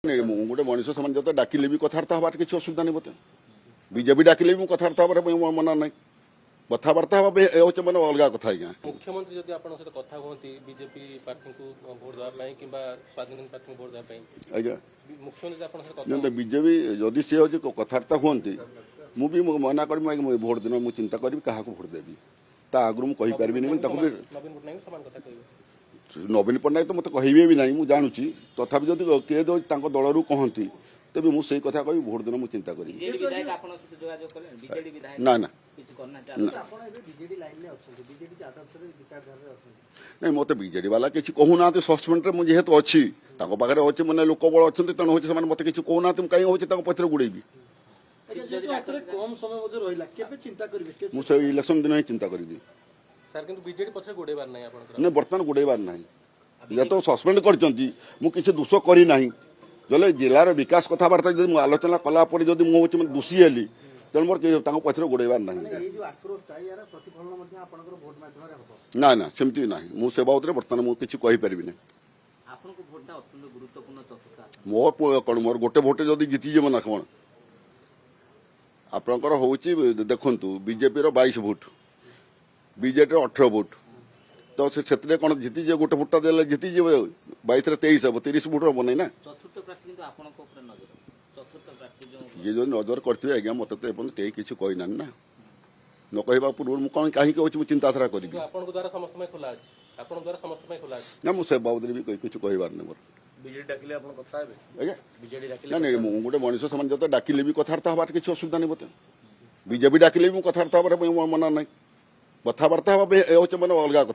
गोटे मनीष से जो डाकिले भी कथबार्ता हबार किसी असुविधा नहीं मत बीजेपी डाकिले भी कथबार्ता हबार मना ना कथबार्ता हवा हूँ मैंने अलग कथा आज्ञा मुख्यमंत्री जब आप कथा कहती बीजेपी प्रार्थी को भोट देवाई कि स्वाधीन प्रार्थी को भोट देवाई आज्ञा मुख्यमंत्री बीजेपी जदि सी हूँ कथबार्ता हूँ मुझे मना करी भोट दिन मुझे चिंता करी क्या भोट देवी ता आगु मुझे कहीपर नवीन पट्टनायक सामान कथा कह नवीन पट्टनायक तो मत कहे भी ना मुझे जानुची तथापि जब किए दल दलू कहती तेज मुझे कथा कह भोट दिन मुझे चिंता करी ना ना नहीं मत बीजेडी वाला किसी कहूना सस्पेंड मुझे जेहेतु अच्छी पाखे अच्छे मैंने लोक बल अच्छा तेणु हूँ मत किसी कहूना कहीं हूँ पचर गुड़ेबी मुझे इलेक्शन दिन ही चिंता करी नहीं बर्तमान गुड़ेबार ना तो सस्पेंड कर किसी दोष करना जले जिलार विकास कथबार्ता जब आलोचना कलापर जब मुझे दोषी हेली तेणु मोर पचर गुड़ेबार ना ना ना सेमती ना मुझे बाबद बर्तमान मुझे किसी कहीपर ना मो कौन मोर गोटे भोटे जब जीतीज ना कौन आपणकर हूँ देखु बीजेपी 22 भोट बीजेडी 18 भोट तो से कौन जीतीजे गोटे भोटा दे जीतीजे 22 23 हम 30 भोट हम ना ये जो नजर करते आज्ञा मत तो कहीं किसी कहना ना न कहवा पूर्व मुझे कौन कहीं चिंताधारा करी ना मुझे बाबद भी किसी कहबार नहीं मोर ना नहीं गोटे मनीष से जो डाकिले भी कथबार्ता हबार किसी असुविधा नहीं मत बीजेपी डाकिले भी कथबार्ता हबार मना ना कथबार्ता हवा हूँ मैंने अलग कथा